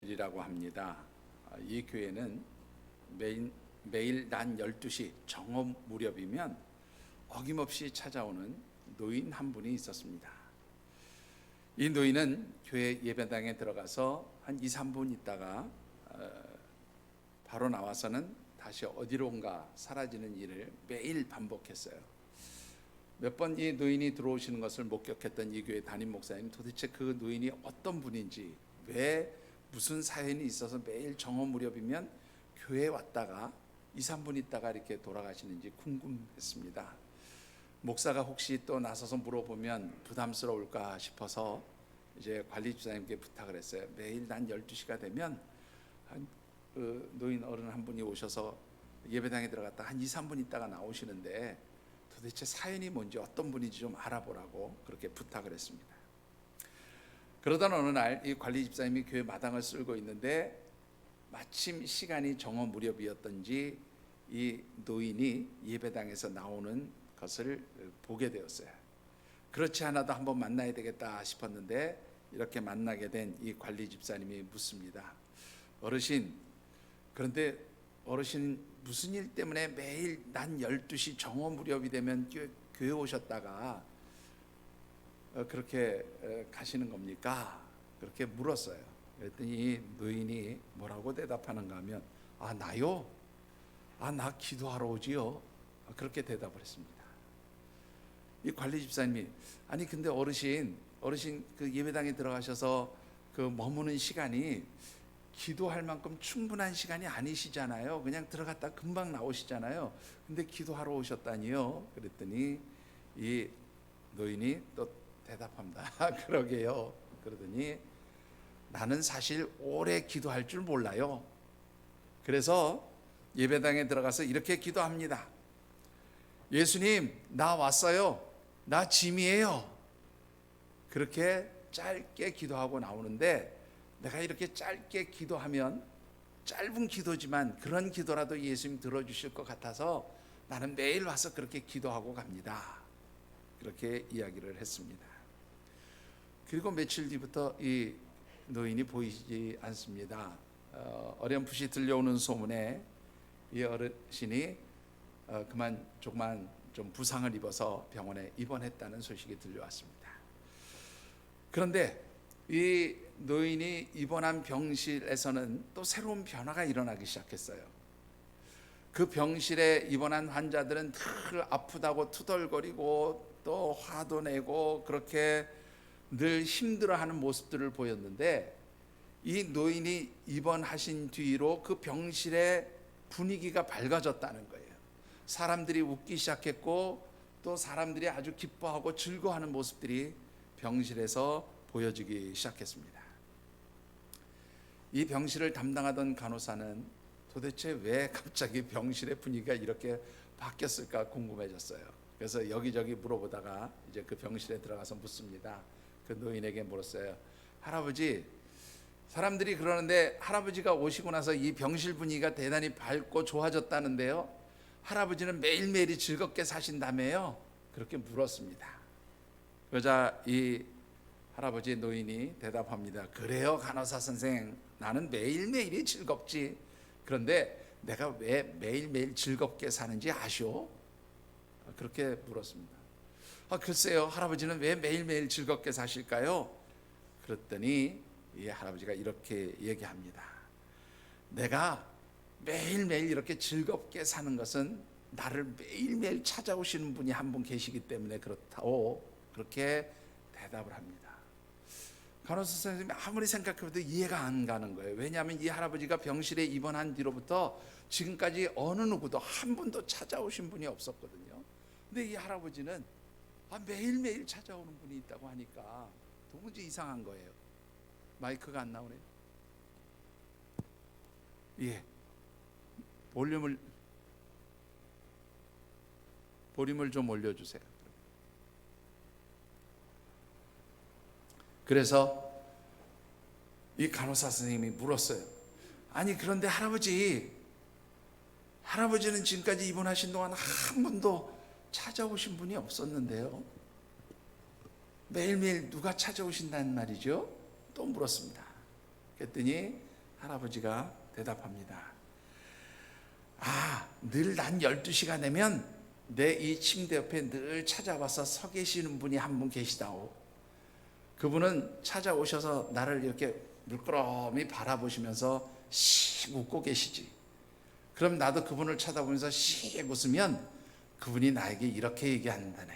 이라고 합니다. 이 교회는 매일 낮 12시 정오 무렵이면 어김없이 찾아오는 노인 한 분이 있었습니다. 이 노인은 교회 예배당에 들어가서 한 2, 3분 있다가 바로 나와서는 다시 어디론가 사라지는 일을 매일 반복했어요. 몇 번 이 노인이 들어오시는 것을 목격했던 이 교회 담임 목사님, 도대체 그 노인이 어떤 분인지, 왜 무슨 사연이 있어서 매일 정오 무렵이면 교회에 왔다가 2, 3분 있다가 이렇게 돌아가시는지 궁금했습니다. 목사가 혹시 또 나서서 물어보면 부담스러울까 싶어서 이제 관리주사님께 부탁을 했어요. 매일 난 12시가 되면 그 노인 어른 한 분이 오셔서 예배당에 들어갔다 한 2, 3분 있다가 나오시는데 도대체 사연이 뭔지 어떤 분인지 좀 알아보라고 그렇게 부탁을 했습니다. 그러던 어느 날 이 관리 집사님이 교회 마당을 쓸고 있는데 마침 시간이 정오 무렵이었던지 이 노인이 예배당에서 나오는 것을 보게 되었어요. 그렇지 않아도 한번 만나야 되겠다 싶었는데 이렇게 만나게 된 이 관리 집사님이 묻습니다. 어르신, 그런데 어르신 무슨 일 때문에 매일 낮 12시 정오 무렵이 되면 교회 오셨다가 그렇게 가시는 겁니까? 그렇게 물었어요. 그랬더니 노인이 뭐라고 대답하는가 하면 나요? 나 기도하러 오지요. 그렇게 대답을 했습니다. 이 관리 집사님이 아니 근데 어르신 그 예배당에 들어가셔서 그 머무는 시간이 기도할 만큼 충분한 시간이 아니시잖아요. 그냥 들어갔다 금방 나오시잖아요. 근데 기도하러 오셨다니요? 그랬더니 이 노인이 또 대답합니다. 그러게요. 그러더니 나는 사실 오래 기도할 줄 몰라요. 그래서 예배당에 들어가서 이렇게 기도합니다. 예수님, 나 왔어요. 나 짐이에요. 그렇게 짧게 기도하고 나오는데 내가 이렇게 짧게 기도하면 짧은 기도지만 그런 기도라도 예수님 들어주실 것 같아서 나는 매일 와서 그렇게 기도하고 갑니다. 그렇게 이야기를 했습니다. 그리고 며칠 뒤부터 이 노인이 보이지 않습니다. 어렴풋이 들려오는 소문에 이 어르신이 조그만 좀 부상을 입어서 병원에 입원했다는 소식이 들려왔습니다. 그런데 이 노인이 입원한 병실에서는 또 새로운 변화가 일어나기 시작했어요. 그 병실에 입원한 환자들은 늘 아프다고 투덜거리고 또 화도 내고 그렇게 늘 힘들어하는 모습들을 보였는데 이 노인이 입원하신 뒤로 그 병실의 분위기가 밝아졌다는 거예요. 사람들이 웃기 시작했고 또 사람들이 아주 기뻐하고 즐거워하는 모습들이 병실에서 보여지기 시작했습니다. 이 병실을 담당하던 간호사는 도대체 왜 갑자기 병실의 분위기가 이렇게 바뀌었을까 궁금해졌어요. 그래서 여기저기 물어보다가 이제 그 병실에 들어가서 묻습니다. 그 노인에게 물었어요. 할아버지, 사람들이 그러는데 할아버지가 오시고 나서 이 병실 분위기가 대단히 밝고 좋아졌다는데요, 할아버지는 매일매일이 즐겁게 사신다며요? 그렇게 물었습니다. 그러자 이 할아버지 노인이 대답합니다. 그래요 간호사 선생, 나는 매일매일이 즐겁지. 그런데 내가 왜 매일매일 즐겁게 사는지 아시오? 그렇게 물었습니다. 글쎄요, 할아버지는 왜 매일매일 즐겁게 사실까요? 그랬더니 이 할아버지가 이렇게 얘기합니다. 내가 매일매일 이렇게 즐겁게 사는 것은 나를 매일매일 찾아오시는 분이 한 분 계시기 때문에 그렇다고 그렇게 대답을 합니다. 간호사 선생님이 아무리 생각해도 이해가 안 가는 거예요. 왜냐하면 이 할아버지가 병실에 입원한 뒤로부터 지금까지 어느 누구도 한 분도 찾아오신 분이 없었거든요. 근데 이 할아버지는 매일매일 찾아오는 분이 있다고 하니까 도무지 이상한 거예요. 마이크가 안 나오네요. 예, 볼륨을 좀 올려주세요. 그래서 이 간호사 선생님이 물었어요. 아니 그런데 할아버지는 지금까지 입원하신 동안 한 번도 찾아오신 분이 없었는데요, 매일매일 누가 찾아오신다는 말이죠? 또 물었습니다. 그랬더니 할아버지가 대답합니다. 늘 난 12시가 되면 내 이 침대 옆에 늘 찾아와서 서 계시는 분이 한 분 계시다오. 그분은 찾아오셔서 나를 이렇게 물끄러미 바라보시면서 씩 웃고 계시지. 그럼 나도 그분을 쳐다보면서 씩 웃으면 그분이 나에게 이렇게 얘기한다네.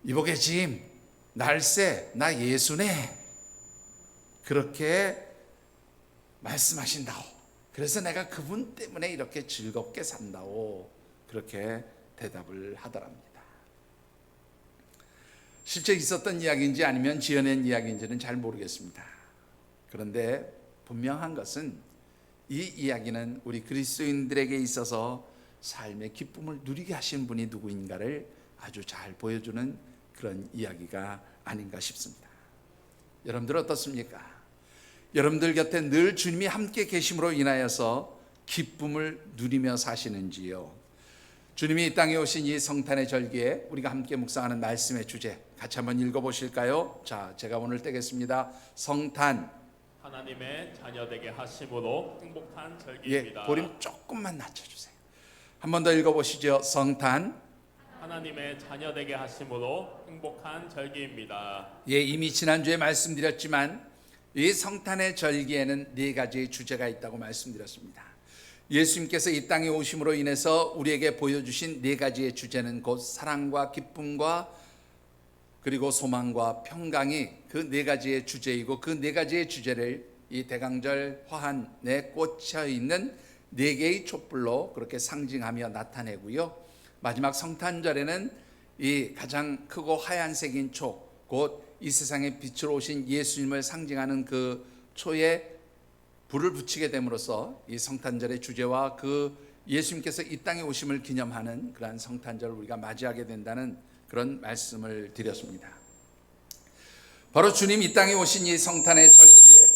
이보게 짐, 날쌔 나 예수네. 그렇게 말씀하신다오. 그래서 내가 그분 때문에 이렇게 즐겁게 산다오. 그렇게 대답을 하더랍니다. 실제 있었던 이야기인지 아니면 지어낸 이야기인지는 잘 모르겠습니다. 그런데 분명한 것은 이 이야기는 우리 그리스도인들에게 있어서 삶의 기쁨을 누리게 하신 분이 누구인가를 아주 잘 보여주는 그런 이야기가 아닌가 싶습니다. 여러분들 어떻습니까? 여러분들 곁에 늘 주님이 함께 계심으로 인하여서 기쁨을 누리며 사시는지요? 주님이 이 땅에 오신 이 성탄의 절기에 우리가 함께 묵상하는 말씀의 주제 같이 한번 읽어보실까요? 자, 제가 오늘 떼겠습니다. 성탄, 하나님의 자녀되게 하심으로 행복한 절기입니다. 볼륨 조금만 낮춰주세요. 한 번 더 읽어보시죠. 성탄, 하나님의 자녀되게 하심으로 행복한 절기입니다. 이미 지난주에 말씀드렸지만 이 성탄의 절기에는 네 가지의 주제가 있다고 말씀드렸습니다. 예수님께서 이 땅에 오심으로 인해서 우리에게 보여주신 네 가지의 주제는 곧 사랑과 기쁨과 그리고 소망과 평강이 그 네 가지의 주제이고, 그 네 가지의 주제를 이 대강절 화환에 꽂혀 있는 네 개의 촛불로 그렇게 상징하며 나타내고요. 마지막 성탄절에는 이 가장 크고 하얀색인 초, 곧 이 세상에 빛으로 오신 예수님을 상징하는 그 초에 불을 붙이게 됨으로써 이 성탄절의 주제와 그 예수님께서 이 땅에 오심을 기념하는 그러한 성탄절을 우리가 맞이하게 된다는 그런 말씀을 드렸습니다. 바로 주님 이 땅에 오신 이 성탄의 절기에,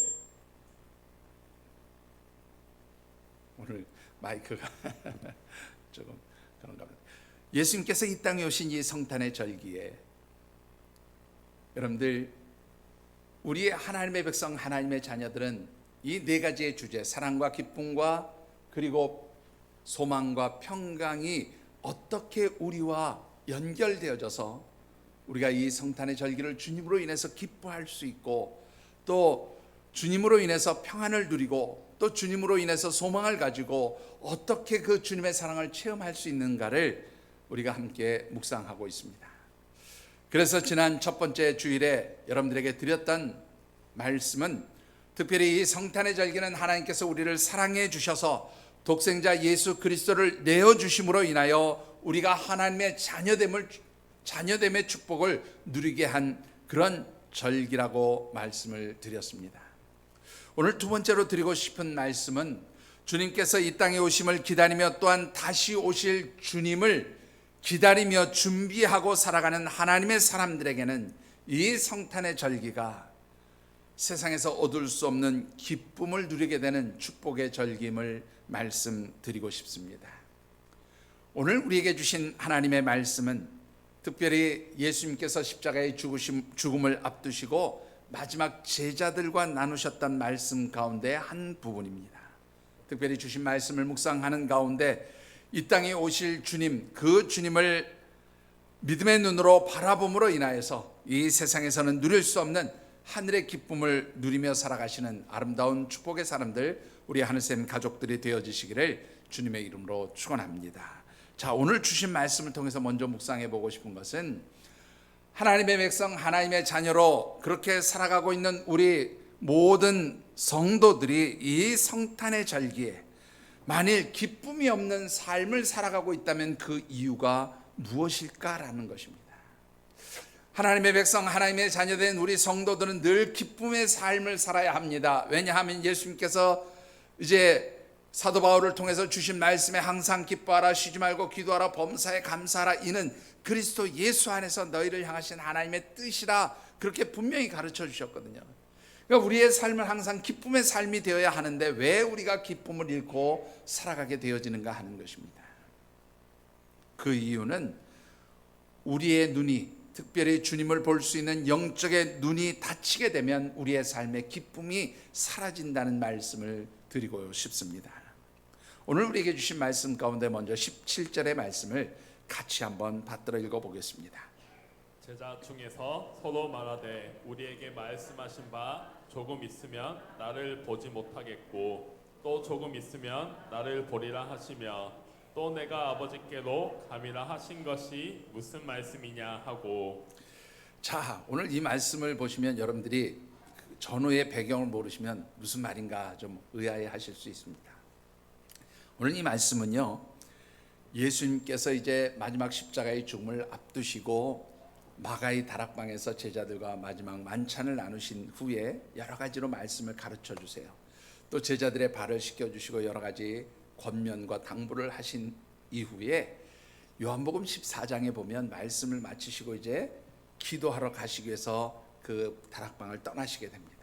오늘 마이크가 조금 그런가 봐요. 예수님께서 이 땅에 오신 이 성탄의 절기에 여러분들, 우리의 하나님의 백성, 하나님의 자녀들은 이 네 가지의 주제, 사랑과 기쁨과 그리고 소망과 평강이 어떻게 우리와 연결되어져서 우리가 이 성탄의 절기를 주님으로 인해서 기뻐할 수 있고, 또 주님으로 인해서 평안을 누리고, 또 주님으로 인해서 소망을 가지고 어떻게 그 주님의 사랑을 체험할 수 있는가를 우리가 함께 묵상하고 있습니다. 그래서 지난 첫 번째 주일에 여러분들에게 드렸던 말씀은, 특별히 이 성탄의 절기는 하나님께서 우리를 사랑해 주셔서 독생자 예수 그리스도를 내어주심으로 인하여 우리가 하나님의 자녀됨의 축복을 누리게 한 그런 절기라고 말씀을 드렸습니다. 오늘 두 번째로 드리고 싶은 말씀은, 주님께서 이 땅에 오심을 기다리며 또한 다시 오실 주님을 기다리며 준비하고 살아가는 하나님의 사람들에게는 이 성탄의 절기가 세상에서 얻을 수 없는 기쁨을 누리게 되는 축복의 절기임을 말씀드리고 싶습니다. 오늘 우리에게 주신 하나님의 말씀은 특별히 예수님께서 십자가의 죽음을 앞두시고 마지막 제자들과 나누셨던 말씀 가운데 한 부분입니다. 특별히 주신 말씀을 묵상하는 가운데 이 땅에 오실 주님, 그 주님을 믿음의 눈으로 바라봄으로 인하여서 이 세상에서는 누릴 수 없는 하늘의 기쁨을 누리며 살아가시는 아름다운 축복의 사람들, 우리 하늘샘 가족들이 되어지시기를 주님의 이름으로 축원합니다. 자, 오늘 주신 말씀을 통해서 먼저 묵상해 보고 싶은 것은, 하나님의 백성, 하나님의 자녀로 그렇게 살아가고 있는 우리 모든 성도들이 이 성탄의 절기에 만일 기쁨이 없는 삶을 살아가고 있다면 그 이유가 무엇일까라는 것입니다. 하나님의 백성, 하나님의 자녀된 우리 성도들은 늘 기쁨의 삶을 살아야 합니다. 왜냐하면 예수님께서 이제 사도 바울을 통해서 주신 말씀에 항상 기뻐하라, 쉬지 말고 기도하라, 범사에 감사하라, 이는 그리스도 예수 안에서 너희를 향하신 하나님의 뜻이라, 그렇게 분명히 가르쳐 주셨거든요. 그러니까 우리의 삶은 항상 기쁨의 삶이 되어야 하는데 왜 우리가 기쁨을 잃고 살아가게 되어지는가 하는 것입니다. 그 이유는 우리의 눈이 특별히 주님을 볼 수 있는 영적의 눈이 닫히게 되면 우리의 삶의 기쁨이 사라진다는 말씀을 드리고 싶습니다. 오늘 우리에게 주신 말씀 가운데 먼저 17절의 말씀을 같이 한번 받들어 읽어보겠습니다. 제자 중에서 서로 말하되 우리에게 말씀하신 바 조금 있으면 나를 보지 못하겠고 또 조금 있으면 나를 보리라 하시며 또 내가 아버지께로 감이라 하신 것이 무슨 말씀이냐 하고. 자, 오늘 이 말씀을 보시면 여러분들이 전후의 배경을 모르시면 무슨 말인가 좀 의아해 하실 수 있습니다. 오늘 이 말씀은요, 예수님께서 이제 마지막 십자가의 죽음을 앞두시고 마가의 다락방에서 제자들과 마지막 만찬을 나누신 후에 여러 가지로 말씀을 가르쳐 주세요. 또 제자들의 발을 씻겨주시고 여러 가지 권면과 당부를 하신 이후에 요한복음 14장에 보면 말씀을 마치시고 이제 기도하러 가시기 위해서 그 다락방을 떠나시게 됩니다.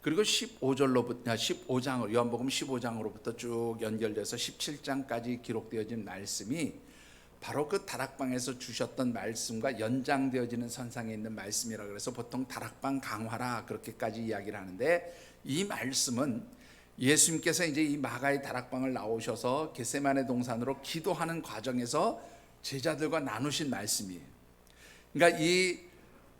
그리고 15장으로 요한복음 15장으로부터 쭉 연결돼서 17장까지 기록되어진 말씀이 바로 그 다락방에서 주셨던 말씀과 연장되어지는 선상에 있는 말씀이라 그래서 보통 다락방 강화라 그렇게까지 이야기를 하는데, 이 말씀은 예수님께서 이제 이 마가의 다락방을 나오셔서 겟세마네 동산으로 기도하는 과정에서 제자들과 나누신 말씀이에요. 그러니까 이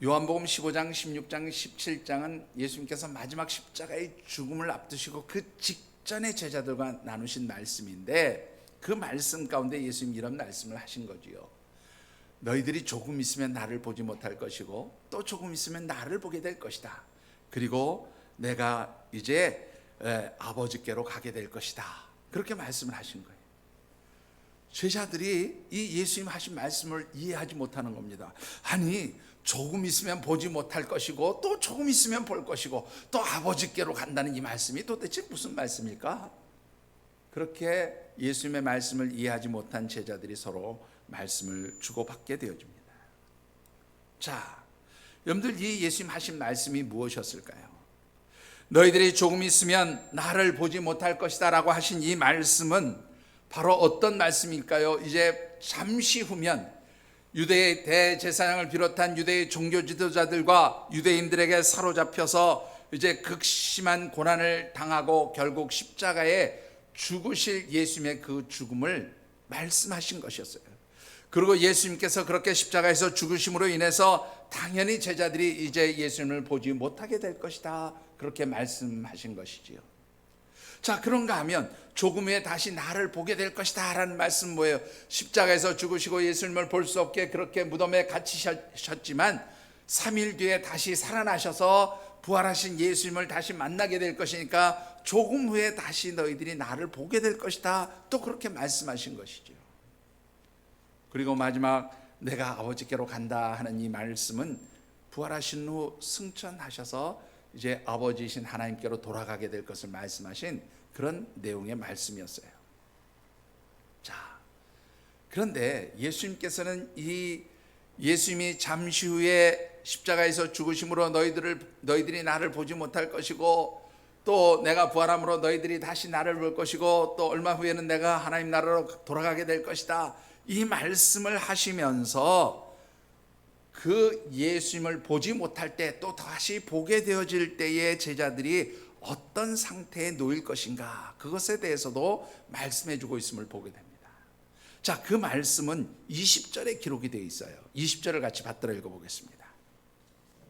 요한복음 15장, 16장, 17장은 예수님께서 마지막 십자가의 죽음을 앞두시고 그 직전에 제자들과 나누신 말씀인데, 그 말씀 가운데 예수님 이런 말씀을 하신 거지요. 너희들이 조금 있으면 나를 보지 못할 것이고 또 조금 있으면 나를 보게 될 것이다. 그리고 내가 이제 아버지께로 가게 될 것이다. 그렇게 말씀을 하신 거예요. 제자들이 이 예수님 하신 말씀을 이해하지 못하는 겁니다. 아니, 조금 있으면 보지 못할 것이고 또 조금 있으면 볼 것이고 또 아버지께로 간다는 이 말씀이 도대체 무슨 말씀일까? 그렇게 예수님의 말씀을 이해하지 못한 제자들이 서로 말씀을 주고받게 되어집니다. 자, 여러분들, 이 예수님 하신 말씀이 무엇이었을까요? 너희들이 조금 있으면 나를 보지 못할 것이다 라고 하신 이 말씀은 바로 어떤 말씀일까요? 이제 잠시 후면 유대의 대제사장을 비롯한 유대의 종교 지도자들과 유대인들에게 사로잡혀서 이제 극심한 고난을 당하고 결국 십자가에 죽으실 예수님의 그 죽음을 말씀하신 것이었어요. 그리고 예수님께서 그렇게 십자가에서 죽으심으로 인해서 당연히 제자들이 이제 예수님을 보지 못하게 될 것이다, 그렇게 말씀하신 것이지요. 자, 그런가 하면 조금 후에 다시 나를 보게 될 것이다 라는 말씀은 뭐예요? 십자가에서 죽으시고 예수님을 볼 수 없게 그렇게 무덤에 갇히셨지만 3일 뒤에 다시 살아나셔서 부활하신 예수님을 다시 만나게 될 것이니까 조금 후에 다시 너희들이 나를 보게 될 것이다, 또 그렇게 말씀하신 것이죠. 그리고 마지막 내가 아버지께로 간다 하는 이 말씀은 부활하신 후 승천하셔서 이제 아버지이신 하나님께로 돌아가게 될 것을 말씀하신 그런 내용의 말씀이었어요. 자, 그런데 예수님께서는 이 예수님이 잠시 후에 십자가에서 죽으심으로 너희들이 나를 보지 못할 것이고 또 내가 부활함으로 너희들이 다시 나를 볼 것이고 또 얼마 후에는 내가 하나님 나라로 돌아가게 될 것이다, 이 말씀을 하시면서 그 예수님을 보지 못할 때 또 다시 보게 되어질 때의 제자들이 어떤 상태에 놓일 것인가, 그것에 대해서도 말씀해 주고 있음을 보게 됩니다. 자, 그 말씀은 20절에 기록이 되어 있어요. 20절을 같이 받들어 읽어보겠습니다.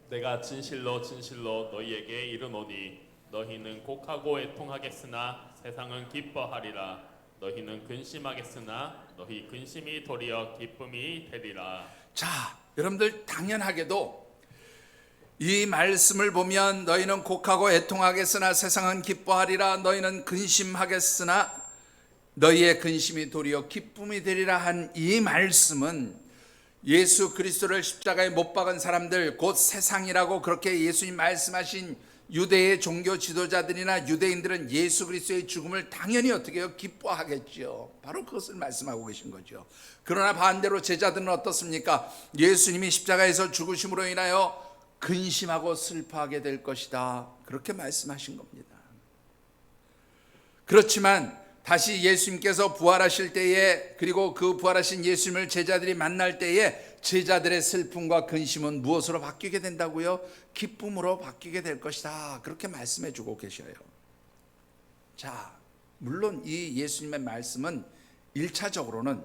내가 진실로 진실로 너희에게 이르노니 너희는 곡하고 애통하겠으나 세상은 기뻐하리라. 너희는 근심하겠으나 너희 근심이 도리어 기쁨이 되리라. 자, 여러분들, 당연하게도 이 말씀을 보면 너희는 곡하고 애통하겠으나 세상은 기뻐하리라, 너희는 근심하겠으나 너희의 근심이 도리어 기쁨이 되리라 한 이 말씀은 예수 그리스도를 십자가에 못 박은 사람들, 곧 세상이라고 그렇게 예수님 말씀하신 유대의 종교 지도자들이나 유대인들은 예수 그리스도의 죽음을 당연히 어떻게 해요? 기뻐하겠죠. 바로 그것을 말씀하고 계신 거죠. 그러나 반대로 제자들은 어떻습니까? 예수님이 십자가에서 죽으심으로 인하여 근심하고 슬퍼하게 될 것이다, 그렇게 말씀하신 겁니다. 그렇지만 다시 예수님께서 부활하실 때에, 그리고 그 부활하신 예수님을 제자들이 만날 때에 제자들의 슬픔과 근심은 무엇으로 바뀌게 된다고요? 기쁨으로 바뀌게 될 것이다. 그렇게 말씀해 주고 계셔요. 자, 물론 이 예수님의 말씀은 1차적으로는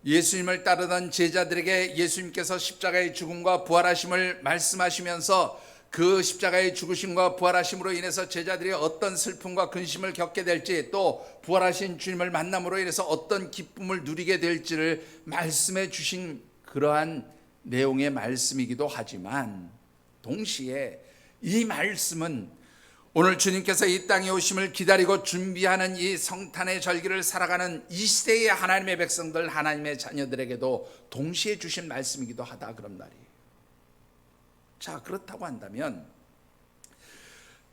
예수님을 따르던 제자들에게 예수님께서 십자가의 죽음과 부활하심을 말씀하시면서 그 십자가의 죽으심과 부활하심으로 인해서 제자들이 어떤 슬픔과 근심을 겪게 될지, 또 부활하신 주님을 만남으로 인해서 어떤 기쁨을 누리게 될지를 말씀해 주신 그러한 내용의 말씀이기도 하지만, 동시에 이 말씀은 오늘 주님께서 이 땅에 오심을 기다리고 준비하는 이 성탄의 절기를 살아가는 이 시대의 하나님의 백성들, 하나님의 자녀들에게도 동시에 주신 말씀이기도 하다, 그런 말이에요. 자, 그렇다고 한다면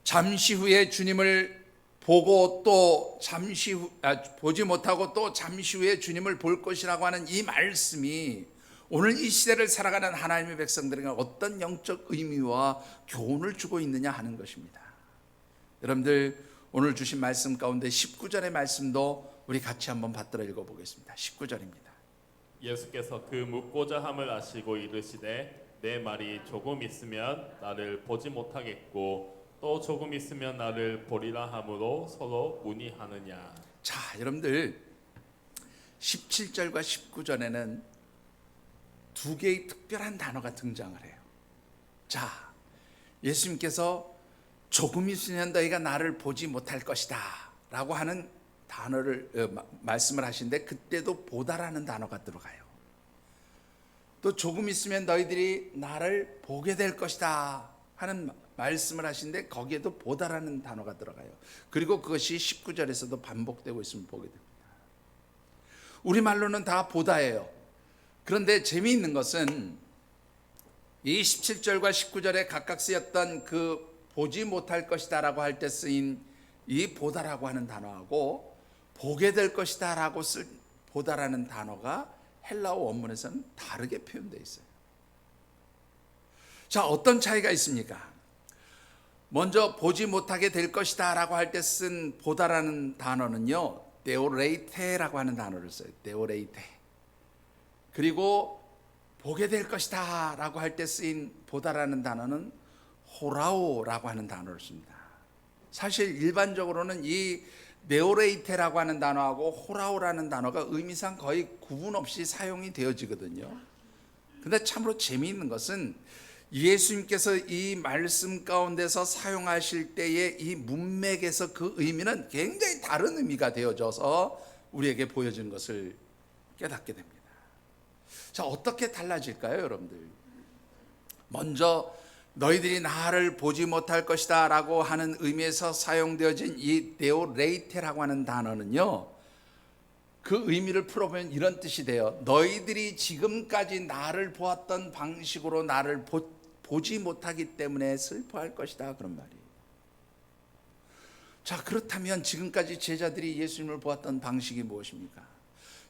잠시 후에 주님을 보고 또 보지 못하고 또 잠시 후에 주님을 볼 것이라고 하는 이 말씀이 오늘 이 시대를 살아가는 하나님의 백성들에게 어떤 영적 의미와 교훈을 주고 있느냐 하는 것입니다. 여러분들, 오늘 주신 말씀 가운데 19절의 말씀도 우리 같이 한번 받들어 읽어보겠습니다. 19절입니다. 예수께서 그 묻고자 함을 아시고 이르시되 내 말이 조금 있으면 나를 보지 못하겠고 또 조금 있으면 나를 보리라 함으로 서로 문의하느냐. 자, 여러분들, 17절과 19절에는 두 개의 특별한 단어가 등장을 해요. 자, 예수님께서 조금 있으면 너희가 나를 보지 못할 것이다 라고 하는 단어를 말씀을 하시는데, 그때도 보다라는 단어가 들어가요. 또 조금 있으면 너희들이 나를 보게 될 것이다 하는 말씀을 하시는데, 거기에도 보다라는 단어가 들어가요. 그리고 그것이 19절에서도 반복되고 있음을 보게 됩니다. 우리말로는 다 보다예요. 그런데 재미있는 것은 이 17절과 19절에 각각 쓰였던 그 보지 못할 것이다 라고 할 때 쓰인 이 보다라고 하는 단어하고 보게 될 것이다 라고 쓸 보다라는 단어가 헬라어 원문에서는 다르게 표현되어 있어요. 자, 어떤 차이가 있습니까? 먼저 보지 못하게 될 것이다 라고 할 때 쓴 보다라는 단어는요, 데오레이테라고 하는 단어를 써요. 데오레이테. 그리고 보게 될 것이다 라고 할 때 쓰인 보다라는 단어는 호라오라고 하는 단어를 씁니다. 사실 일반적으로는 이 네오레이테라고 하는 단어하고 호라오라는 단어가 의미상 거의 구분 없이 사용이 되어지거든요. 근데 참으로 재미있는 것은 예수님께서 이 말씀 가운데서 사용하실 때의 이 문맥에서 그 의미는 굉장히 다른 의미가 되어져서 우리에게 보여지는 것을 깨닫게 됩니다. 자, 어떻게 달라질까요, 여러분들? 먼저 너희들이 나를 보지 못할 것이다 라고 하는 의미에서 사용되어진 이 데오레이테라고 하는 단어는요, 그 의미를 풀어보면 이런 뜻이 돼요. 너희들이 지금까지 나를 보았던 방식으로 나를 보지 못하기 때문에 슬퍼할 것이다, 그런 말이에요. 자, 그렇다면 지금까지 제자들이 예수님을 보았던 방식이 무엇입니까?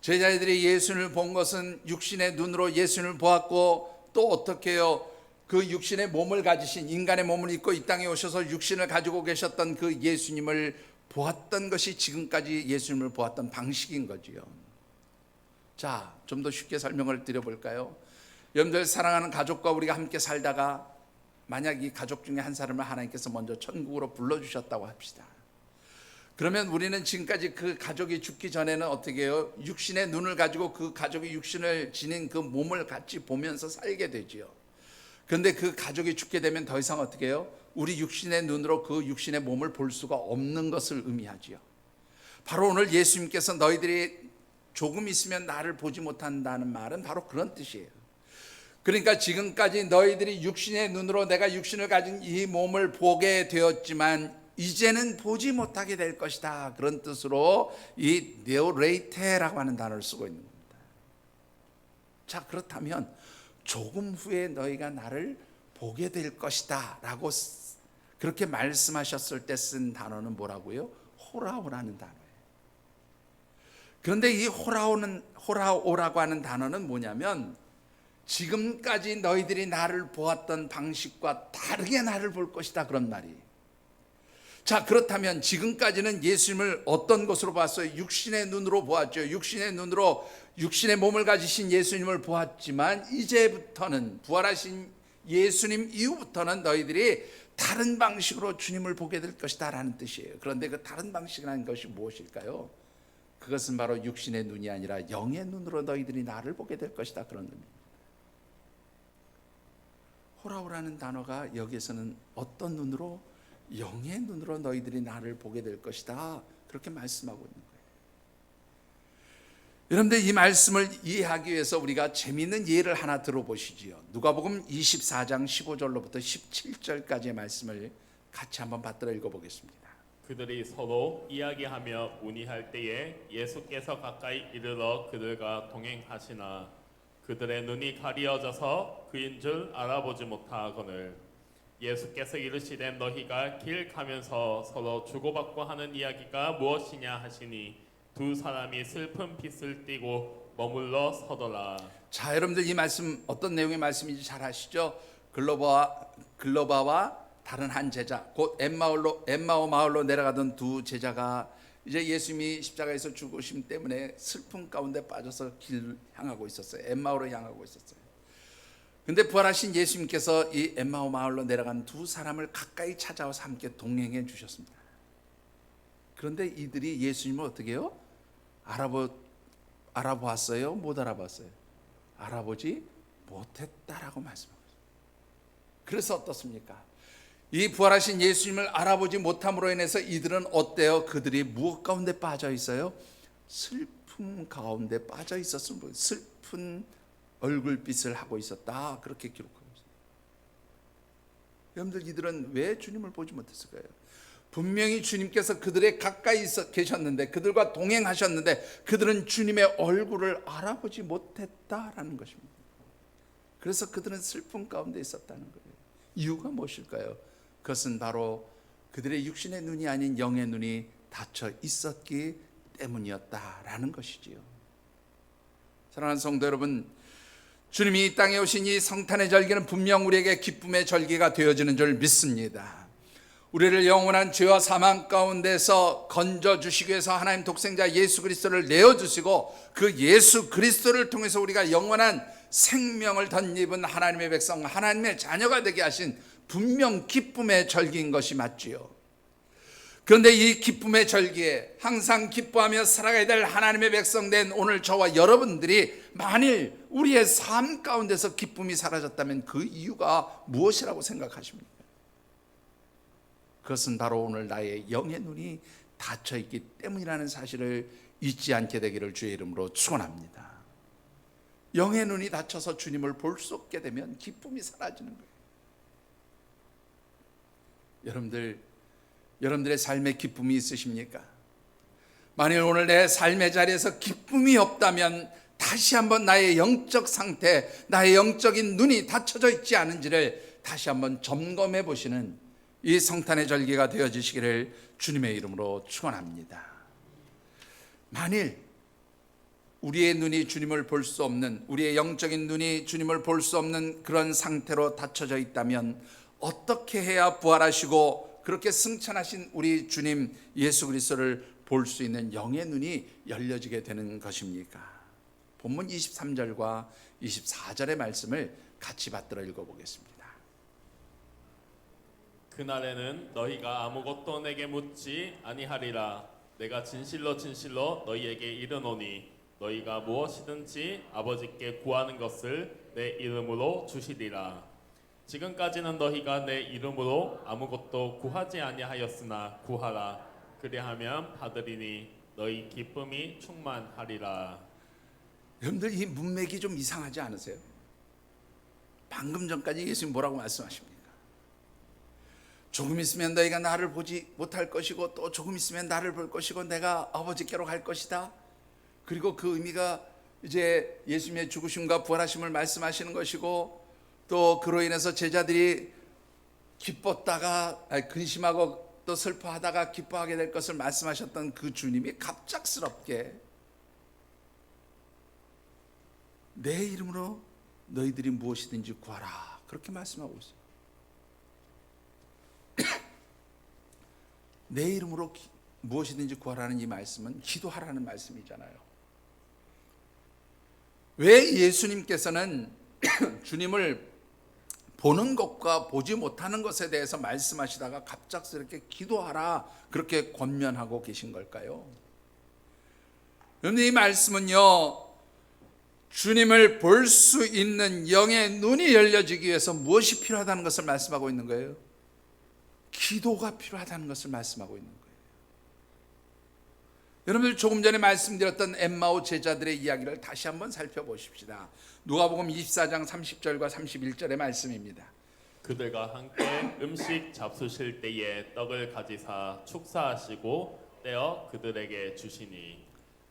제자들이 예수님을 본 것은 육신의 눈으로 예수님을 보았고, 또 어떻게 해요? 그 육신의 몸을 가지신, 인간의 몸을 입고 이 땅에 오셔서 육신을 가지고 계셨던 그 예수님을 보았던 것이 지금까지 예수님을 보았던 방식인 거지요. 자, 좀 더 쉽게 설명을 드려볼까요? 여러분들, 사랑하는 가족과 우리가 함께 살다가 만약 이 가족 중에 한 사람을 하나님께서 먼저 천국으로 불러주셨다고 합시다. 그러면 우리는 지금까지 그 가족이 죽기 전에는 어떻게 해요? 육신의 눈을 가지고 그 가족이 육신을 지닌 그 몸을 같이 보면서 살게 되지요. 그런데 그 가족이 죽게 되면 더 이상 어떻게 해요? 우리 육신의 눈으로 그 육신의 몸을 볼 수가 없는 것을 의미하지요. 바로 오늘 예수님께서 너희들이 조금 있으면 나를 보지 못한다는 말은 바로 그런 뜻이에요. 그러니까 지금까지 너희들이 육신의 눈으로 내가 육신을 가진 이 몸을 보게 되었지만 이제는 보지 못하게 될 것이다, 그런 뜻으로 이 네오레이테라고 하는 단어를 쓰고 있는 겁니다. 자, 그렇다면 조금 후에 너희가 나를 보게 될 것이다 라고 그렇게 말씀하셨을 때 쓴 단어는 뭐라고요? 호라오라는 단어예요. 그런데 이 호라오라고 하는 단어는 뭐냐면, 지금까지 너희들이 나를 보았던 방식과 다르게 나를 볼 것이다, 그런 말이에요. 자, 그렇다면 지금까지는 예수님을 어떤 것으로 봤어요? 육신의 눈으로 보았죠. 육신의 눈으로 육신의 몸을 가지신 예수님을 보았지만 이제부터는 부활하신 예수님 이후부터는 너희들이 다른 방식으로 주님을 보게 될 것이다 라는 뜻이에요. 그런데 그 다른 방식이라는 것이 무엇일까요? 그것은 바로 육신의 눈이 아니라 영의 눈으로 너희들이 나를 보게 될 것이다, 그런 의미입니다. 호라오라는 단어가 여기에서는 어떤 눈으로? 영의 눈으로 너희들이 나를 보게 될 것이다, 그렇게 말씀하고 있는 거예요. 여러분들, 이 말씀을 이해하기 위해서 우리가 재미있는 예를 하나 들어보시지요. 누가복음 24장 15절로부터 17절까지의 말씀을 같이 한번 받들어 읽어보겠습니다. 그들이 서로 이야기하며 문의할 때에 예수께서 가까이 이르러 그들과 동행하시나 그들의 눈이 가리어져서 그인 줄 알아보지 못하거늘 예수께서 이르시되 너희가 길 가면서 서로 주고받고 하는 이야기가 무엇이냐 하시니 두 사람이 슬픈 빛을 띠고 머물러 서더라. 자, 여러분들, 이 말씀 어떤 내용의 말씀인지 잘 아시죠? 글로바와 다른 한 제자, 곧 엠마오 마을로 내려가던 두 제자가 이제 예수님이 십자가에서 죽으심 때문에 슬픔 가운데 빠져서 길을 향하고 있었어요. 엠마오로 향하고 있었어요. 근데 부활하신 예수님께서 이 엠마오 마을로 내려간 두 사람을 가까이 찾아와서 함께 동행해 주셨습니다. 그런데 이들이 예수님을 어떻게 해요? 알아보았어요? 못 알아봤어요? 알아보지 못했다라고 말씀하고 있어요. 그래서 어떻습니까? 이 부활하신 예수님을 알아보지 못함으로 인해서 이들은 어때요? 그들이 무엇 가운데 빠져 있어요? 슬픔 가운데 빠져 있었습니다. 슬픈 얼굴빛을 하고 있었다, 그렇게 기록하고 있습니다. 여러분들, 이들은 왜 주님을 보지 못했을까요? 분명히 주님께서 그들의 가까이 계셨는데, 그들과 동행하셨는데 그들은 주님의 얼굴을 알아보지 못했다라는 것입니다. 그래서 그들은 슬픔 가운데 있었다는 거예요. 이유가 무엇일까요? 그것은 바로 그들의 육신의 눈이 아닌 영의 눈이 닫혀 있었기 때문이었다라는 것이지요. 사랑하는 성도 여러분, 주님이 이 땅에 오신 이 성탄의 절기는 분명 우리에게 기쁨의 절기가 되어지는 줄 믿습니다. 우리를 영원한 죄와 사망 가운데서 건져주시기 위해서 하나님 독생자 예수 그리스도를 내어주시고 그 예수 그리스도를 통해서 우리가 영원한 생명을 덧입은 하나님의 백성, 하나님의 자녀가 되게 하신 분명 기쁨의 절기인 것이 맞지요. 그런데 이 기쁨의 절기에 항상 기뻐하며 살아가야 될 하나님의 백성 된 오늘 저와 여러분들이 만일 우리의 삶 가운데서 기쁨이 사라졌다면 그 이유가 무엇이라고 생각하십니까? 그것은 바로 오늘 나의 영의 눈이 닫혀 있기 때문이라는 사실을 잊지 않게 되기를 주의 이름으로 축원합니다. 영의 눈이 닫혀서 주님을 볼 수 없게 되면 기쁨이 사라지는 거예요. 여러분들의 삶에 기쁨이 있으십니까? 만일 오늘 내 삶의 자리에서 기쁨이 없다면 다시 한번 나의 영적 상태, 나의 영적인 눈이 닫혀져 있지 않은지를 다시 한번 점검해 보시는 이 성탄의 절기가 되어지시기를 주님의 이름으로 축원합니다. 만일 우리의 눈이 주님을 볼 수 없는, 우리의 영적인 눈이 주님을 볼 수 없는 그런 상태로 닫혀져 있다면 어떻게 해야 부활하시고 그렇게 승천하신 우리 주님 예수 그리스도를 볼 수 있는 영의 눈이 열려지게 되는 것입니까? 본문 23절과 24절의 말씀을 같이 받들어 읽어보겠습니다. 그날에는 너희가 아무것도 내게 묻지 아니하리라. 내가 진실로 진실로 너희에게 이르노니 너희가 무엇이든지 아버지께 구하는 것을 내 이름으로 주시리라. 지금까지는 너희가 내 이름으로 아무것도 구하지 아니하였으나 구하라. 그리하면 받으리니 너희 기쁨이 충만하리라. 여러분들, 이 문맥이 좀 이상하지 않으세요? 방금 전까지 예수님 뭐라고 말씀하십니까? 조금 있으면 너희가 나를 보지 못할 것이고 또 조금 있으면 나를 볼 것이고 내가 아버지께로 갈 것이다. 그리고 그 의미가 이제 예수님의 죽으심과 부활하심을 말씀하시는 것이고 또 그로 인해서 제자들이 기뻤다가 근심하고 또 슬퍼하다가 기뻐하게 될 것을 말씀하셨던 그 주님이 갑작스럽게 내 이름으로 너희들이 무엇이든지 구하라, 그렇게 말씀하고 있어요. 내 이름으로 무엇이든지 구하라는 이 말씀은 기도하라는 말씀이잖아요. 왜 예수님께서는 주님을 보는 것과 보지 못하는 것에 대해서 말씀하시다가 갑작스럽게 기도하라 그렇게 권면하고 계신 걸까요? 여러분, 이 말씀은요, 주님을 볼 수 있는 영의 눈이 열려지기 위해서 무엇이 필요하다는 것을 말씀하고 있는 거예요? 기도가 필요하다는 것을 말씀하고 있는 거예요. 여러분들, 조금 전에 말씀드렸던 엠마오 제자들의 이야기를 다시 한번 살펴보십시다. 누가복음 24장 30절과 31절의 말씀입니다. 그들과 함께 음식 잡수실 때에 떡을 가지사 축사하시고 떼어 그들에게 주시니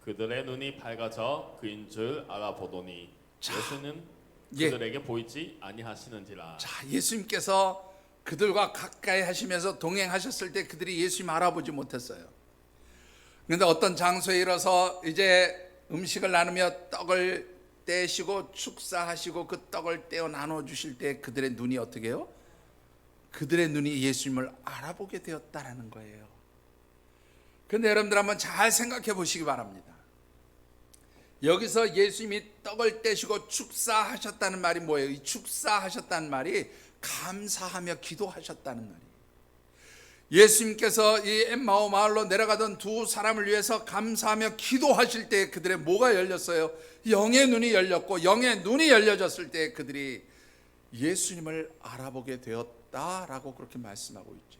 그들의 눈이 밝아져 그인 줄 알아보더니 예수는 그들에게 보이지 아니하시는지라. 자, 예수님께서 그들과 가까이 하시면서 동행하셨을 때 그들이 예수님 알아보지 못했어요. 그런데 어떤 장소에 이르러서 이제 음식을 나누며 떡을 떼시고 축사하시고 그 떡을 떼어 나눠 주실 때 그들의 눈이 어떻게 해요? 그들의 눈이 예수님을 알아보게 되었다라는 거예요. 그런데 여러분들 한번 잘 생각해 보시기 바랍니다. 여기서 예수님이 떡을 떼시고 축사하셨다는 말이 뭐예요? 이 축사하셨다는 말이 감사하며 기도하셨다는 말이에요. 예수님께서 이 엠마오 마을로 내려가던 두 사람을 위해서 감사하며 기도하실 때 그들의 뭐가 열렸어요? 영의 눈이 열렸고, 영의 눈이 열려졌을 때 그들이 예수님을 알아보게 되었다라고 그렇게 말씀하고 있죠.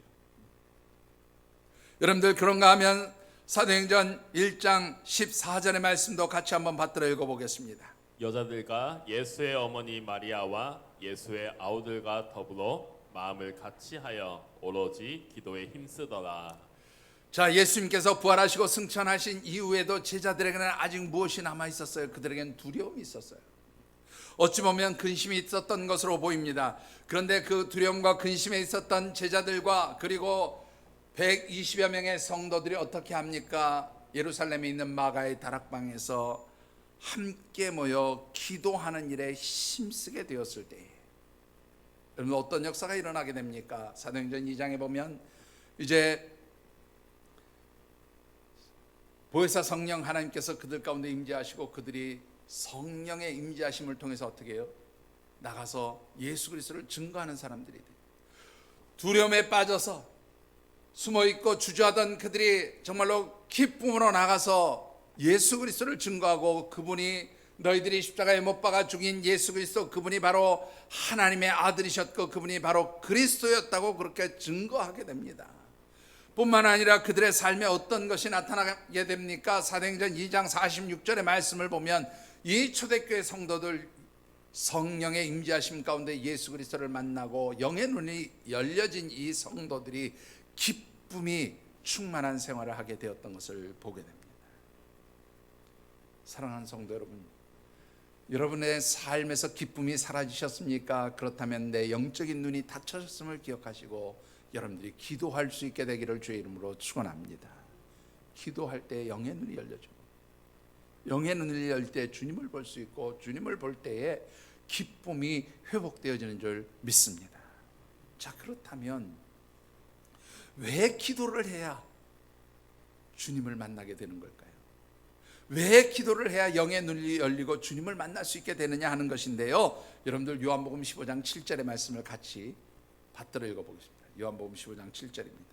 여러분들, 그런가 하면 사도행전 1장 14절의 말씀도 같이 한번 받들어 읽어보겠습니다. 여자들과 예수의 어머니 마리아와 예수의 아우들과 더불어 마음을 같이하여 오로지 기도에 힘쓰더라. 자, 예수님께서 부활하시고 승천하신 이후에도 제자들에게는 아직 무엇이 남아 있었어요? 그들에게는 두려움이 있었어요. 어찌 보면 근심이 있었던 것으로 보입니다. 그런데 그 두려움과 근심에 있었던 제자들과 그리고 120여 명의 성도들이 어떻게 합니까? 예루살렘에 있는 마가의 다락방에서 함께 모여 기도하는 일에 힘쓰게 되었을 때, 여러분, 어떤 역사가 일어나게 됩니까? 사도행전 2장에 보면 이제 보혜사 성령 하나님께서 그들 가운데 임재하시고 그들이 성령의 임재하심을 통해서 어떻게 해요? 나가서 예수 그리스도를 증거하는 사람들이 돼요. 두려움에 빠져서 숨어있고 주저하던 그들이 정말로 기쁨으로 나가서 예수 그리스도를 증거하고, 그분이 너희들이 십자가에 못 박아 죽인 예수 그리스도, 그분이 바로 하나님의 아들이셨고 그분이 바로 그리스도였다고 그렇게 증거하게 됩니다. 뿐만 아니라 그들의 삶에 어떤 것이 나타나게 됩니까? 사도행전 2장 46절의 말씀을 보면 이 초대교회 성도들 성령의 임재하심 가운데 예수 그리스도를 만나고 영의 눈이 열려진 이 성도들이 기쁨이 충만한 생활을 하게 되었던 것을 보게 됩니다. 사랑하는 성도 여러분, 여러분의 삶에서 기쁨이 사라지셨습니까? 그렇다면 내 영적인 눈이 닫혀졌음을 기억하시고 여러분들이 기도할 수 있게 되기를 주의 이름으로 축원합니다. 기도할 때 영의 눈이 열려지고, 영의 눈을 열 때 주님을 볼 수 있고, 주님을 볼 때에 기쁨이 회복되어지는 줄 믿습니다. 자, 그렇다면 왜 기도를 해야 주님을 만나게 되는 걸까요? 왜 기도를 해야 영의 눈이 열리고 주님을 만날 수 있게 되느냐 하는 것인데요, 여러분들 요한복음 15장 7절의 말씀을 같이 받들어 읽어보겠습니다. 요한복음 15장 7절입니다.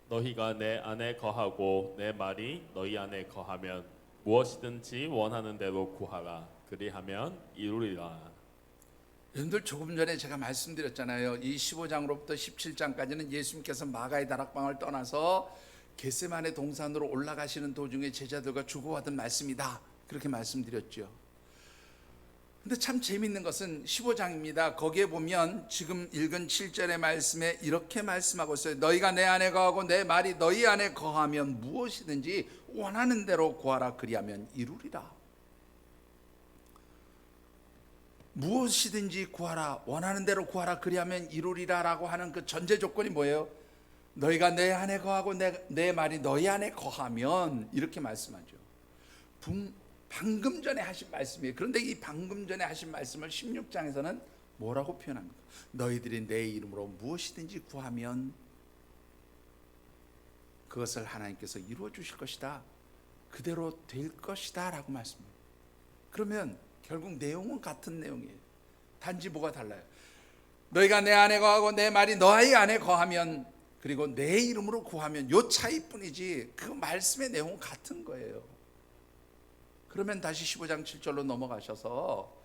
너희가 내 안에 거하고 내 말이 너희 안에 거하면 무엇이든지 원하는 대로 구하라. 그리하면 이루리라. 여러분들, 조금 전에 제가 말씀드렸잖아요. 이 15장으로부터 17장까지는 예수님께서 마가의 다락방을 떠나서 겟세마네 동산으로 올라가시는 도중에 제자들과 주고받은 말씀이다, 그렇게 말씀드렸죠. 근데 참 재미있는 것은 15장입니다. 거기에 보면 지금 읽은 7절의 말씀에 이렇게 말씀하고 있어요. 너희가 내 안에 거하고 내 말이 너희 안에 거하면 무엇이든지 원하는 대로 구하라. 그리하면 이루리라. 무엇이든지 구하라, 원하는 대로 구하라, 그리하면 이루리라 라고 하는 그 전제 조건이 뭐예요? 너희가 내 안에 거하고 내 말이 너희 안에 거하면, 이렇게 말씀하죠. 방금 전에 하신 말씀이에요. 그런데 이 방금 전에 하신 말씀을 16장에서는 뭐라고 표현합니까? 너희들이 내 이름으로 무엇이든지 구하면, 그것을 하나님께서 이루어 주실 것이다. 그대로 될 것이다 라고 말씀합니다. 그러면 결국 내용은 같은 내용이에요. 단지 뭐가 달라요? 너희가 내 안에 거하고 내 말이 너희 안에 거하면, 그리고 내 이름으로 구하면, 요 차이뿐이지 그 말씀의 내용은 같은 거예요. 그러면 다시 15장 7절로 넘어가셔서,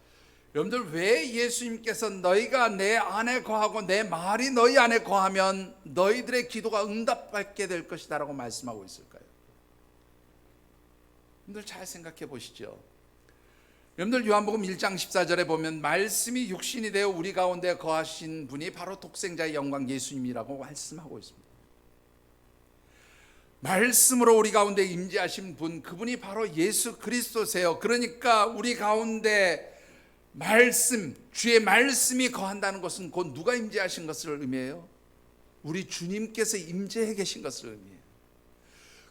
여러분들 왜 예수님께서 너희가 내 안에 거하고 내 말이 너희 안에 거하면 너희들의 기도가 응답받게 될 것이다 라고 말씀하고 있을까요? 여러분들 잘 생각해 보시죠. 여러분들 요한복음 1장 14절에 보면 말씀이 육신이 되어 우리 가운데 거하신 분이 바로 독생자의 영광 예수님이라고 말씀하고 있습니다. 말씀으로 우리 가운데 임재하신 분, 그분이 바로 예수 그리스도세요. 그러니까 우리 가운데 말씀, 주의 말씀이 거한다는 것은 곧 누가 임재하신 것을 의미해요? 우리 주님께서 임재해 계신 것을 의미해요.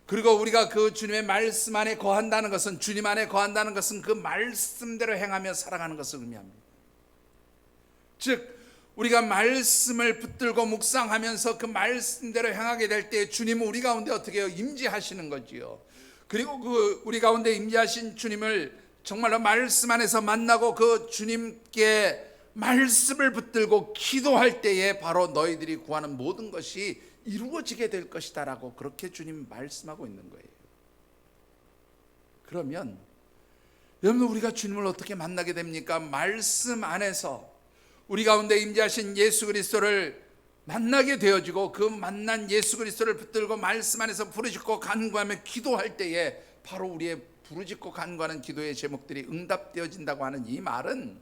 그리고 우리가 그 주님의 말씀 안에 거한다는 것은, 주님 안에 거한다는 것은 그 말씀대로 행하며 살아가는 것을 의미합니다. 즉 우리가 말씀을 붙들고 묵상하면서 그 말씀대로 행하게 될 때 주님은 우리 가운데 어떻게 해요? 임재하시는 거지요. 그리고 그 우리 가운데 임재하신 주님을 정말로 말씀 안에서 만나고 그 주님께 말씀을 붙들고 기도할 때에 바로 너희들이 구하는 모든 것이 이루어지게 될 것이다 라고 그렇게 주님 말씀하고 있는 거예요. 그러면 여러분, 우리가 주님을 어떻게 만나게 됩니까? 말씀 안에서 우리 가운데 임재하신 예수 그리스도를 만나게 되어지고, 그 만난 예수 그리스도를 붙들고 말씀 안에서 부르짖고 간구하며 기도할 때에 바로 우리의 부르짖고 간구하는 기도의 제목들이 응답되어진다고 하는 이 말은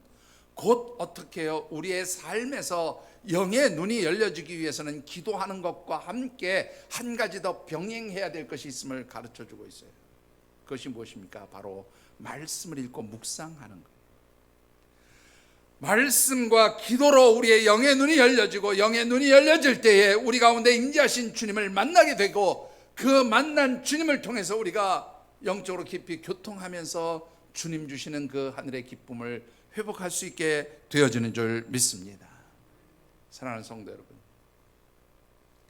곧 어떻게 해요? 우리의 삶에서 영의 눈이 열려지기 위해서는 기도하는 것과 함께 한 가지 더 병행해야 될 것이 있음을 가르쳐주고 있어요. 그것이 무엇입니까? 바로 말씀을 읽고 묵상하는 거예요. 말씀과 기도로 우리의 영의 눈이 열려지고, 영의 눈이 열려질 때에 우리 가운데 임재하신 주님을 만나게 되고, 그 만난 주님을 통해서 우리가 영적으로 깊이 교통하면서 주님 주시는 그 하늘의 기쁨을 회복할 수 있게 되어지는 줄 믿습니다. 사랑하는 성도 여러분,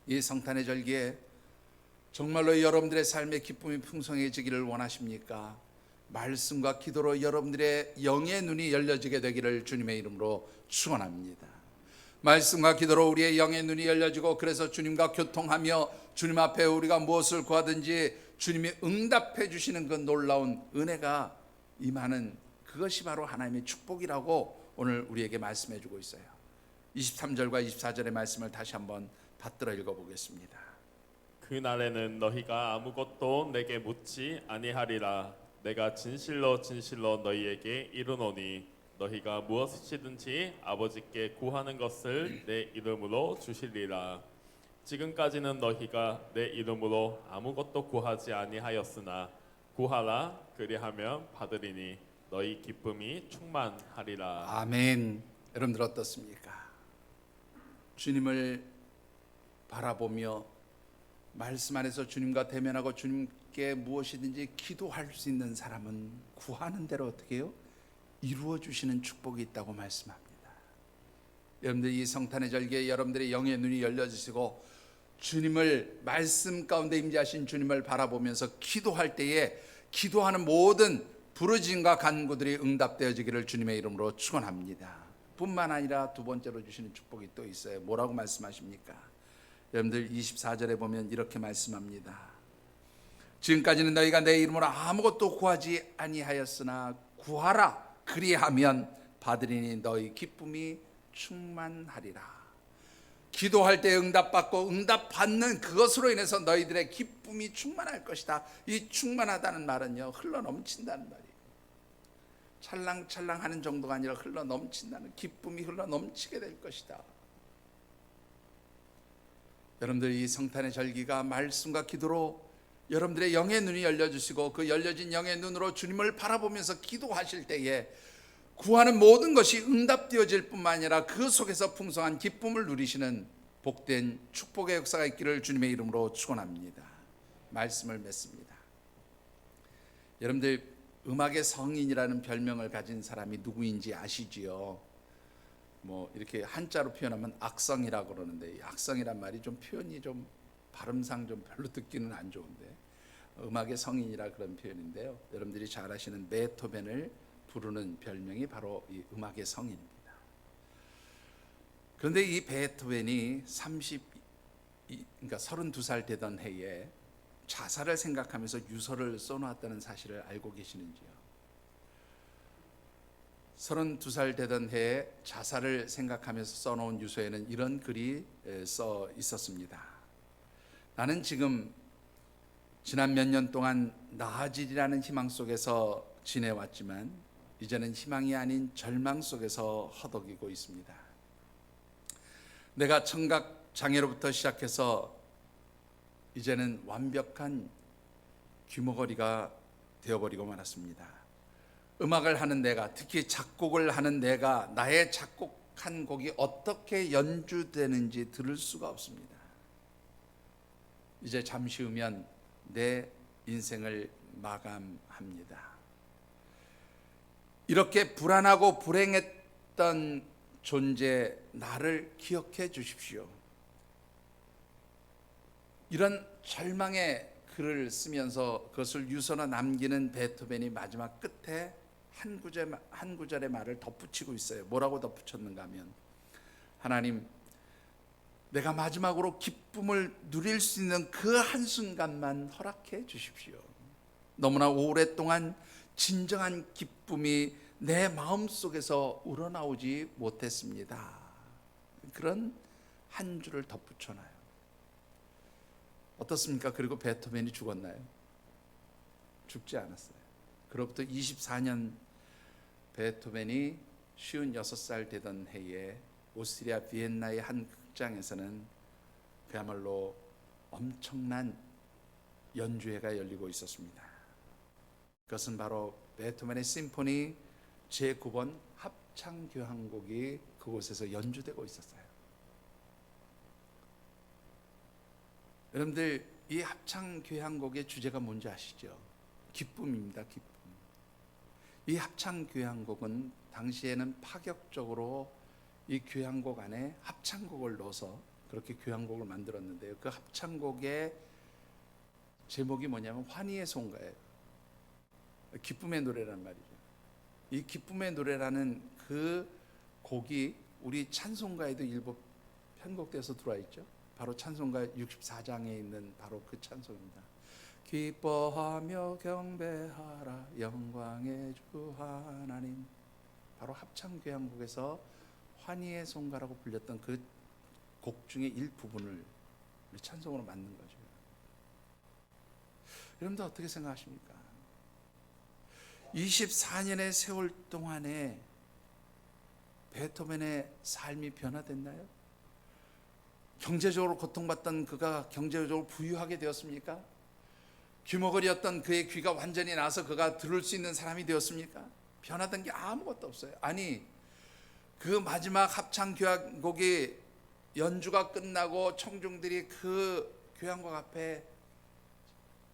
이 성탄의 절기에 정말로 여러분들의 삶의 기쁨이 풍성해지기를 원하십니까? 말씀과 기도로 여러분들의 영의 눈이 열려지게 되기를 주님의 이름으로 축원합니다. 말씀과 기도로 우리의 영의 눈이 열려지고, 그래서 주님과 교통하며 주님 앞에 우리가 무엇을 구하든지 주님이 응답해 주시는 그 놀라운 은혜가 임하는, 그것이 바로 하나님의 축복이라고 오늘 우리에게 말씀해 주고 있어요. 23절과 24절의 말씀을 다시 한번 받들어 읽어보겠습니다. 그날에는 너희가 아무것도 내게 묻지 아니하리라. 내가 진실로 진실로 너희에게 이르노니 너희가 무엇이든지 아버지께 구하는 것을 내 이름으로 주시리라. 지금까지는 너희가 내 이름으로 아무것도 구하지 아니하였으나 구하라, 그리하면 받으리니 너희 기쁨이 충만하리라. 아멘. 여러분들 어떻습니까? 주님을 바라보며 말씀 안에서 주님과 대면하고 주님께 무엇이든지 기도할 수 있는 사람은 구하는 대로 어떻게 해요? 이루어 주시는 축복이 있다고 말씀합니다. 여러분들 이 성탄의 절기에 여러분들의 영의 눈이 열려지시고 주님을, 말씀 가운데 임재하신 주님을 바라보면서 기도할 때에 기도하는 모든 부르짖음과 간구들이 응답되어지기를 주님의 이름으로 축원합니다. 뿐만 아니라 두 번째로 주시는 축복이 또 있어요. 뭐라고 말씀하십니까? 여러분들 24절에 보면 이렇게 말씀합니다. 지금까지는 너희가 내 이름으로 아무것도 구하지 아니하였으나 구하라, 그리하면 받으리니 너희 기쁨이 충만하리라. 기도할 때 응답받고 응답받는 그것으로 인해서 너희들의 기쁨이 충만할 것이다. 이 충만하다는 말은요, 흘러넘친다는 말이에요. 찰랑찰랑하는 정도가 아니라 흘러넘친다는, 기쁨이 흘러넘치게 될 것이다. 여러분들 이 성탄의 절기가 말씀과 기도로 여러분들의 영의 눈이 열려주시고, 그 열려진 영의 눈으로 주님을 바라보면서 기도하실 때에 구하는 모든 것이 응답되어질 뿐만 아니라 그 속에서 풍성한 기쁨을 누리시는 복된 축복의 역사가 있기를 주님의 이름으로 축원합니다. 말씀을 맺습니다. 여러분들 음악의 성인이라는 별명을 가진 사람이 누구인지 아시지요? 뭐 이렇게 한자로 표현하면 악성이라고 그러는데, 이 악성이란 말이 좀 표현이 좀 발음상 좀 별로 듣기는 안 좋은데 음악의 성인이라 그런 표현인데요. 여러분들이 잘 아시는 베토벤을 부르는 별명이 바로 이 음악의 성인입니다. 그런데 이 베토벤이 32살 되던 해에 자살을 생각하면서 유서를 써놓았다는 사실을 알고 계시는지요? 32살 되던 해에 자살을 생각하면서 써놓은 유서에는 이런 글이 써 있었습니다. 나는 지금 지난 몇 년 동안 나아지리라는 희망 속에서 지내왔지만 이제는 희망이 아닌 절망 속에서 허덕이고 있습니다. 내가 청각 장애로부터 시작해서 이제는 완벽한 귀머거리가 되어버리고 말았습니다. 음악을 하는 내가, 특히 작곡을 하는 내가 나의 작곡한 곡이 어떻게 연주되는지 들을 수가 없습니다. 이제 잠시 후면 내 인생을 마감합니다. 이렇게 불안하고 불행했던 존재 나를 기억해 주십시오. 이런 절망의 글을 쓰면서 그것을 유서로 남기는 베토벤이 마지막 끝에 한 구절의 말을 덧붙이고 있어요. 뭐라고 덧붙였는가 하면, 하나님, 내가 마지막으로 기쁨을 누릴 수 있는 그 한순간만 허락해 주십시오. 너무나 오랫동안 진정한 기쁨이 내 마음속에서 우러나오지 못했습니다. 그런 한 줄을 덧붙여놔요. 어떻습니까? 그리고 베토벤이 죽었나요? 죽지 않았어요. 그로부터 24년 베토벤이 56살 되던 해에 오스트리아 비엔나의 한 극장에서는 그야말로 엄청난 연주회가 열리고 있었습니다. 그것은 바로 베토벤의 심포니 제9번 합창교향곡이 그곳에서 연주되고 있었어요. 여러분들, 이 합창교향곡의 주제가 뭔지 아시죠? 기쁨입니다. 기쁨. 이 합창교향곡은 당시에는 파격적으로 이 교향곡 안에 합창곡을 넣어서 그렇게 교향곡을 만들었는데요. 그 합창곡의 제목이 뭐냐면 환희의 송가예요. 기쁨의 노래란 말이죠. 이 기쁨의 노래라는 그 곡이 우리 찬송가에도 일부 편곡돼서 들어와 있죠. 바로 찬송가 64장에 있는 바로 그 찬송입니다. 기뻐하며 경배하라 영광의 주 하나님. 바로 합창교향곡에서 환희의 송가라고 불렸던 그 곡 중에 일부분을 우리 찬송으로 만든 거죠. 여러분들 어떻게 생각하십니까? 24년의 세월 동안에 베토벤의 삶이 변화됐나요? 경제적으로 고통받던 그가 경제적으로 부유하게 되었습니까? 귀머거리였던 그의 귀가 완전히 나서 그가 들을 수 있는 사람이 되었습니까? 변화된 게 아무것도 없어요. 아니, 그 마지막 합창교향곡이 연주가 끝나고 청중들이 그 교향곡 앞에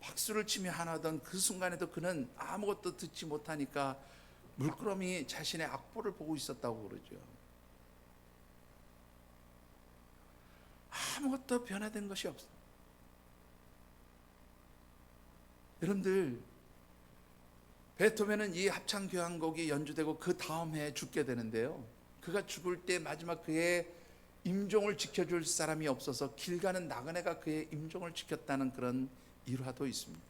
박수를 치며 환호하던 그 순간에도 그는 아무것도 듣지 못하니까 물끄러미 자신의 악보를 보고 있었다고 그러죠. 아무것도 변화된 것이 없어요. 여러분들, 베토벤은 이 합창교향곡이 연주되고 그 다음 해에 죽게 되는데요. 그가 죽을 때 마지막 그의 임종을 지켜줄 사람이 없어서 길 가는 나그네가 그의 임종을 지켰다는 그런 일화도 있습니다.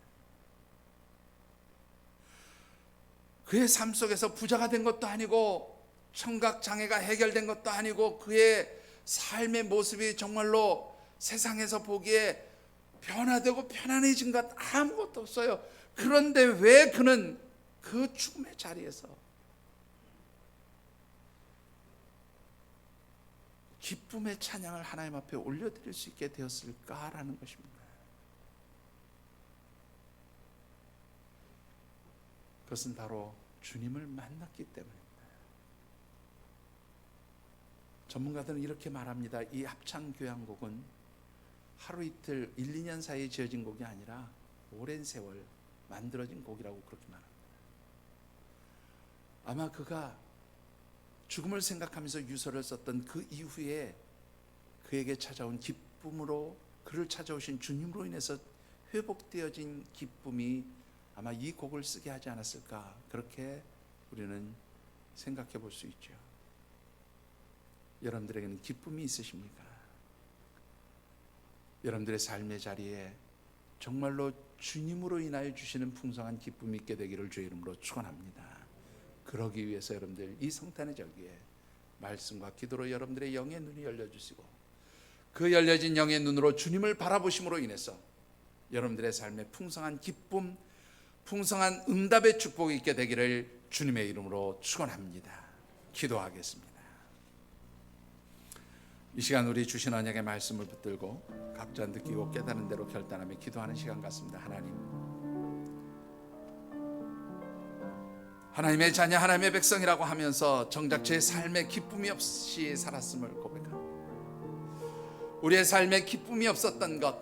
그의 삶 속에서 부자가 된 것도 아니고 청각 장애가 해결된 것도 아니고 그의 삶의 모습이 정말로 세상에서 보기에 변화되고 편안해진 것 아무것도 없어요. 그런데 왜 그는 그 죽음의 자리에서 기쁨의 찬양을 하나님 앞에 올려드릴 수 있게 되었을까라는 것입니다. 그것은 바로 주님을 만났기 때문입니다. 전문가들은 이렇게 말합니다. 이 합창교향곡은 하루 이틀 1, 2년 사이에 지어진 곡이 아니라 오랜 세월 만들어진 곡이라고 그렇게 말합니다. 아마 그가 죽음을 생각하면서 유서를 썼던 그 이후에 그에게 찾아온 기쁨으로 그를 찾아오신 주님으로 인해서 회복되어진 기쁨이 아마 이 곡을 쓰게 하지 않았을까, 그렇게 우리는 생각해 볼 수 있죠. 여러분들에게는 기쁨이 있으십니까? 여러분들의 삶의 자리에 정말로 주님으로 인하여 주시는 풍성한 기쁨이 있게 되기를 주의 이름으로 축원합니다. 그러기 위해서 여러분들 이 성탄의 절기에 말씀과 기도로 여러분들의 영의 눈이 열려주시고, 그 열려진 영의 눈으로 주님을 바라보심으로 인해서 여러분들의 삶에 풍성한 기쁨, 풍성한 응답의 축복이 있게 되기를 주님의 이름으로 축원합니다. 기도하겠습니다. 이 시간 우리 주신 언약의 말씀을 붙들고 각자 느끼고 깨달은 대로 결단하며 기도하는 시간 같습니다. 하나님의 자녀, 하나님의 백성이라고 하면서 정작 제 삶에 기쁨이 없이 살았음을 고백합니다. 우리의 삶에 기쁨이 없었던 것,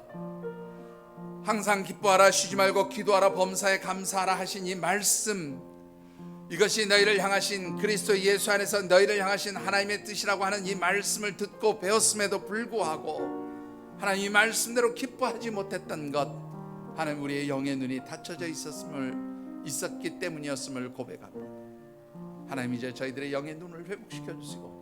항상 기뻐하라, 쉬지 말고 기도하라, 범사에 감사하라 하신 이 말씀, 이것이 너희를 향하신 그리스도 예수 안에서 너희를 향하신 하나님의 뜻이라고 하는 이 말씀을 듣고 배웠음에도 불구하고 하나님 이 말씀대로 기뻐하지 못했던 것, 하나님 우리의 영의 눈이 닫혀져 있었기 때문이었음을 고백합니다. 하나님 이제 저희들의 영의 눈을 회복시켜 주시고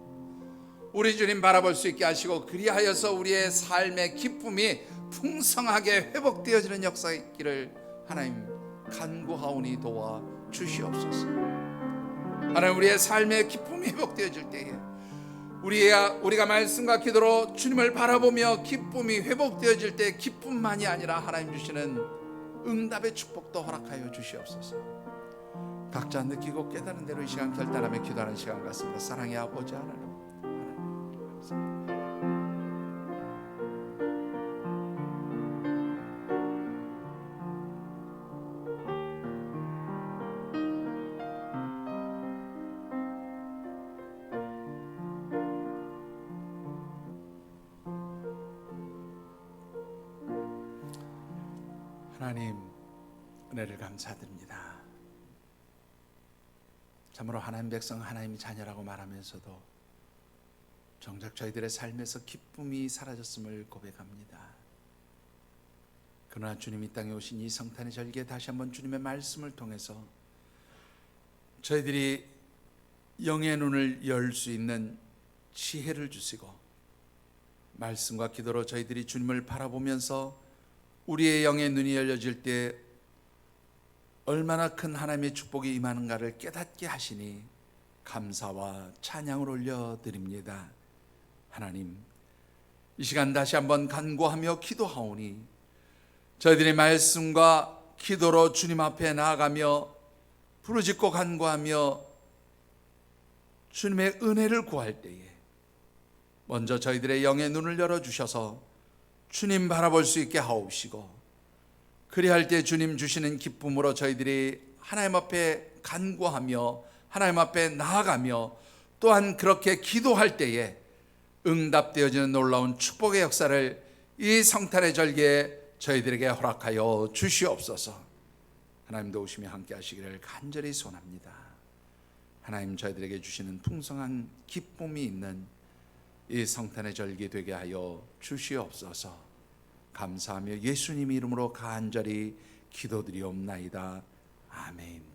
우리 주님 바라볼 수 있게 하시고, 그리하여서 우리의 삶의 기쁨이 풍성하게 회복되어지는 역사가 있기를 하나님 간구하오니 도와 주시옵소서. 하나님 우리의 삶의 기쁨이 회복되어질 때에 우리가 말씀과 기도로 주님을 바라보며 기쁨이 회복되어질 때 기쁨만이 아니라 하나님 주시는 응답의 축복도 허락하여 주시옵소서. 각자 느끼고 깨달은 대로 이 시간 결단하며 기도하는 시간 같습니다. 사랑의 아버지 하나님, 감사합니다. 하나님 은혜를 감사드립니다. 참으로 하나님 백성, 하나님의 자녀라고 말하면서도 정작 저희들의 삶에서 기쁨이 사라졌음을 고백합니다. 그러나 주님 이 땅에 오신 이 성탄의 절기에 다시 한번 주님의 말씀을 통해서 저희들이 영의 눈을 열 수 있는 지혜를 주시고, 말씀과 기도로 저희들이 주님을 바라보면서 우리의 영의 눈이 열려질 때 얼마나 큰 하나님의 축복이 임하는가를 깨닫게 하시니 감사와 찬양을 올려드립니다. 하나님, 이 시간 다시 한번 간구하며 기도하오니 저희들의 말씀과 기도로 주님 앞에 나아가며 부르짖고 간구하며 주님의 은혜를 구할 때에 먼저 저희들의 영의 눈을 열어주셔서 주님 바라볼 수 있게 하옵시고, 그리할 때 주님 주시는 기쁨으로 저희들이 하나님 앞에 간구하며 하나님 앞에 나아가며 또한 그렇게 기도할 때에 응답되어지는 놀라운 축복의 역사를 이 성탄의 절기에 저희들에게 허락하여 주시옵소서. 하나님 도우시며 함께 하시기를 간절히 소원합니다. 하나님 저희들에게 주시는 풍성한 기쁨이 있는 이 성탄의 절기 되게 하여 주시옵소서. 감사하며 예수님 이름으로 간절히 기도드리옵나이다. 아멘.